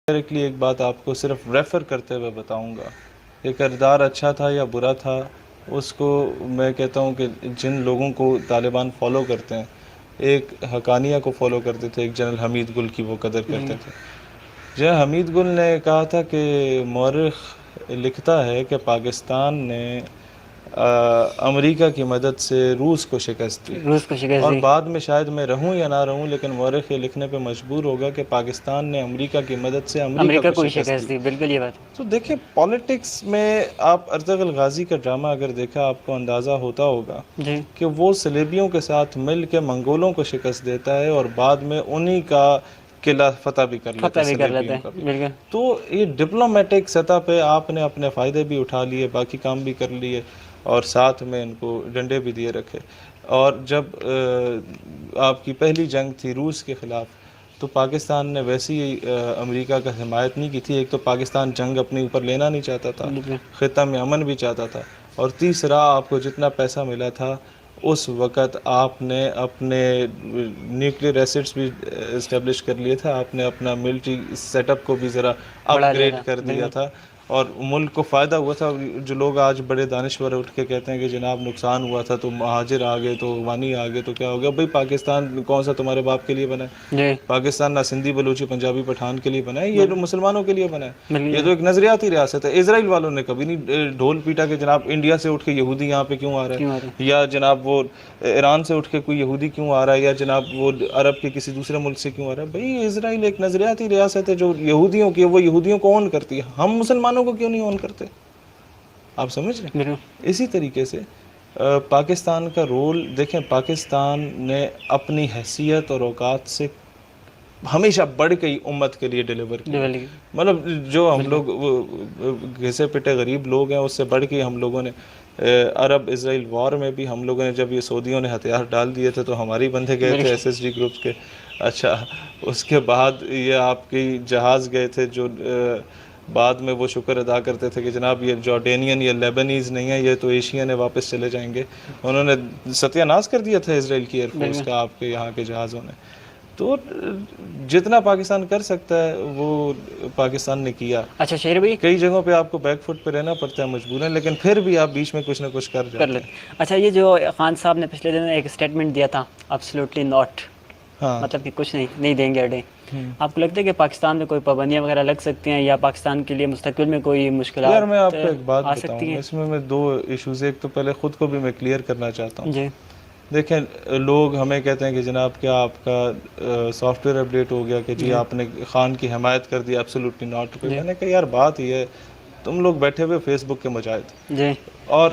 Directly ایک بات آپ کو صرف ریفر کرتے ہوئے بتاؤں گا، یہ کردار اچھا تھا یا برا تھا، اس کو میں کہتا ہوں کہ جن لوگوں کو طالبان فالو کرتے ہیں، ایک حقانیہ کو فالو کرتے تھے، ایک جنرل حمید گل کی وہ قدر کرتے تھے. جنرل حمید گل نے کہا تھا کہ مورخ لکھتا ہے کہ پاکستان نے امریکہ کی مدد سے روس کو شکست دی، روس کو شکست اور دی. بعد میں شاید میں رہوں یا نہ رہوں لیکن مورخ یہ لکھنے پہ مجبور ہوگا کہ پاکستان نے امریکہ کی مدد سے امریکہ کو کوئی شکست دی. بالکل یہ بات. تو دیکھیں پالیٹکس میں آپ ارطغرل غازی کا ڈرامہ اگر دیکھا آپ کو اندازہ ہوتا ہوگا جی کہ وہ صلیبیوں کے ساتھ مل کے منگولوں کو شکست دیتا ہے اور بعد میں انہی کا قلعہ فتح بھی کر لیتا ہے فتح بھی کر لیتے صلیبیوں کا ہیں بھی. بالکل. تو یہ ڈپلومیٹک سطح پہ آپ نے اپنے فائدے بھی اٹھا لیے، باقی کام بھی کر لیے، اور ساتھ میں ان کو ڈنڈے بھی دیے رکھے. اور جب آپ کی پہلی جنگ تھی روس کے خلاف تو پاکستان نے ویسی امریکہ کا حمایت نہیں کی تھی. ایک تو پاکستان جنگ اپنے اوپر لینا نہیں چاہتا تھا، بالکل. خطہ میں امن بھی چاہتا تھا، اور تیسرا آپ کو جتنا پیسہ ملا تھا اس وقت آپ نے اپنے نیوکلیئر ایسٹس بھی اسٹیبلش کر لیے تھا، آپ نے اپنا ملٹری سیٹ اپ کو بھی ذرا اپ بڑھا لیا گریڈ تھا کر دیا بالکل. تھا، اور ملک کو فائدہ ہوا تھا. جو لوگ آج بڑے دانشور اٹھ کے کہتے ہیں کہ جناب نقصان ہوا تھا تو مہاجر آ گئے تو وانی آ گئے تو کیا ہو گیا، بھائی پاکستان کون سا تمہارے باپ کے لیے بنا ہے؟ جی پاکستان نہ سندھی بلوچی پنجابی پٹھان کے لیے بنا ہے، یہ بالکل. مسلمانوں کے لیے بنا ہے. یہ بالکل. تو ایک نظریاتی ریاست ہے. اسرائیل والوں نے کبھی نہیں ڈھول پیٹا کہ جناب انڈیا سے اٹھ کے یہودی یہاں پہ کیوں آ رہا کیوں آ رہے ہے، یا جناب وہ ایران سے اٹھ کے کوئی یہودی کیوں آ رہا ہے، یا جناب وہ عرب کے کسی دوسرے ملک سے کیوں آ رہا ہے. بھائی اسرائیل ایک نظریاتی ریاست ہے جو یہودیوں کی، وہ یہودیوں کو اون کرتی ہے، ہم مسلمانوں کو کیوں نہیں اون کرتے؟ آپ سمجھ رہے بالکل. ہیں؟ اسی طریقے سے پاکستان کا رول دیکھیں، پاکستان نے اپنی حیثیت اور اوقات سے ہمیشہ بڑھ کے امت کے لیے ڈیلیور کیا. مطلب جو ہم بالکل. لوگ گھسے پٹے غریب لوگ ہیں اس سے بڑھ کے ہم لوگوں نے عرب اسرائیل وار میں بھی ہم لوگوں نے، جب یہ سعودیوں نے ہتھیار ڈال دیے تھے تو ہماری بندے گئے تھے بالکل. ایس ایس ڈی گروپس کے. اچھا اس کے بعد یہ آپ کی جہاز گئے تھے جو بعد میں وہ شکر ادا کرتے تھے کہ جناب یہ جارڈینین یا لیبنیز نہیں ہے، یہ تو ایشین ہے، واپس چلے جائیں گے. انہوں نے ستیہ ناش کر دیا تھا اسرائیل کی ایئر فورس بالکل. کا آپ کے یہاں کے جہازوں نے. تو جتنا پاکستان کر سکتا ہے وہ پاکستان نے کیا. اچھا شہر بھائی کئی جگہوں پہ آپ کو بیک فٹ پہ رہنا پڑتا ہے مجبوراً، لیکن پھر بھی آپ بیچ میں کچھ نہ کچھ کر جاتے لیتے. ہیں. اچھا یہ جو خان صاحب نے پچھلے دن ایک اسٹیٹمنٹ دیا تھا ایبسلیوٹلی ناٹ، ہاں مطلب کہ کچھ نہیں دیں گے اڈے، آپ کو لگتا ہے کہ پاکستان میں کوئی پابندیاں وغیرہ لگ سکتی ہیں یا پاکستان کے لیے مستقبل میں کوئی یار میں مشکلات آپ کو ایک بات آ سکتی بتاؤں، ہیں؟ اس میں دو ایشوز، ایک تو پہلے خود کو بھی میں کلیئر کرنا چاہتا ہوں. جی دیکھیں لوگ ہمیں کہتے ہیں کہ جناب کیا آپ کا سافٹ ویئر اپڈیٹ ہو گیا کہ جی آپ نے خان کی حمایت کر دی ایبسلیوٹلی ناٹ پہ. جی میں نے کہا یار بات یہ ہے، تم لوگ بیٹھے ہوئے فیس بک کے مجاہد، جی اور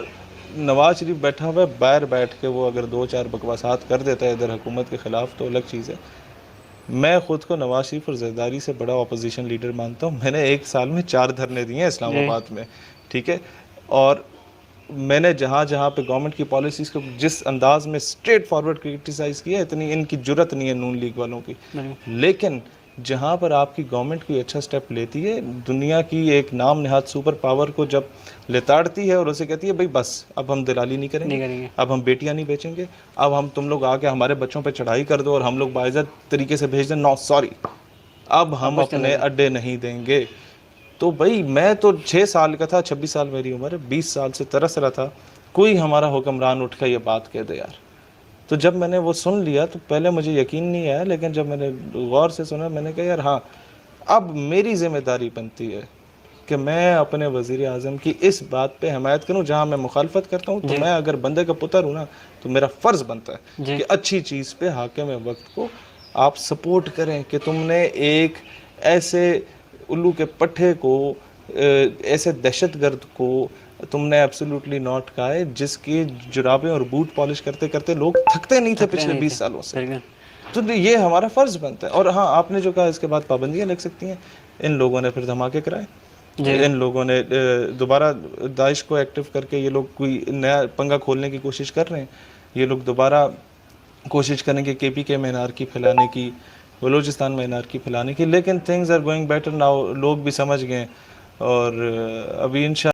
نواز شریف بیٹھا ہوا ہے باہر بیٹھ کے، وہ اگر دو چار بکواسات کر دیتا ہے ادھر حکومت کے خلاف تو الگ چیز ہے. میں خود کو نواز شریف اور زرداری سے بڑا اپوزیشن لیڈر مانتا ہوں. میں نے ایک سال میں 4 دھرنے دیے ہیں اسلام جی آباد میں، ٹھیک ہے، اور میں نے جہاں پہ گورنمنٹ کی پالیسیز کو جس انداز میں اسٹریٹ فارورڈ کرٹیسائز کیا ہے، اتنی ان کی جرت نہیں ہے نون لیگ والوں کی. بالکل لیکن جہاں پر آپ کی گورنمنٹ کوئی اچھا سٹیپ لیتی ہے، دنیا کی ایک نام نہاد سپر پاور کو جب لتاڑتی ہے اور اسے کہتی ہے بھئی بس اب ہم دلالی نہیں کریں گے، اب ہم بیٹیاں نہیں بیچیں گے، اب ہم تم لوگ آ کے ہمارے بچوں پہ چڑھائی کر دو اور ہم لوگ باعزت طریقے سے بھیج دیں، نو سوری اب ہم کچھ نہیں اپنے کریں اڈے نہیں دیں گے. تو بھائی میں تو 6 سال کا تھا، 26 سال میری عمر ہے، 20 سال سے ترس رہا تھا کوئی ہمارا حکمران اٹھ کے یہ بات کہہ دے یار. تو جب میں نے وہ سن لیا تو پہلے مجھے یقین نہیں آیا، لیکن جب میں نے غور سے سنا میں نے کہا یار ہاں اب میری ذمہ داری بنتی ہے کہ میں اپنے وزیر اعظم کی اس بات پہ حمایت کروں. جہاں میں مخالفت کرتا ہوں تو جی میں اگر بندے کا پتر ہوں نا تو میرا فرض بنتا ہے جی کہ اچھی چیز پہ حاکم وقت کو آپ سپورٹ کریں. کہ تم نے ایک ایسے الو کے پٹھے کو، ایسے دہشت گرد کو تم نے ایبسلیوٹلی ناٹ کہا ہے جس کی جرابیں اور بوٹ پالش کرتے کرتے لوگ تھکتے نہیں تھے پچھلے 20 سالوں سے. بالکل تو یہ ہمارا فرض بنتا ہے. اور ہاں آپ نے جو کہا اس کے بعد پابندیاں لگ سکتی ہیں، ان لوگوں نے پھر دھماکے کرائے، جی ان لوگوں نے دوبارہ داعش کو ایکٹیو کر کے یہ لوگ کوئی نیا پنگا کھولنے کی کوشش کر رہے ہیں. یہ لوگ دوبارہ کوشش کریں گے کے پی کے میں انارکی پھیلانے کی، بلوچستان میں انارکی پھیلانے کی. لیکن things are going better now, لوگ بھی سمجھ گئے اور ابھی انشاء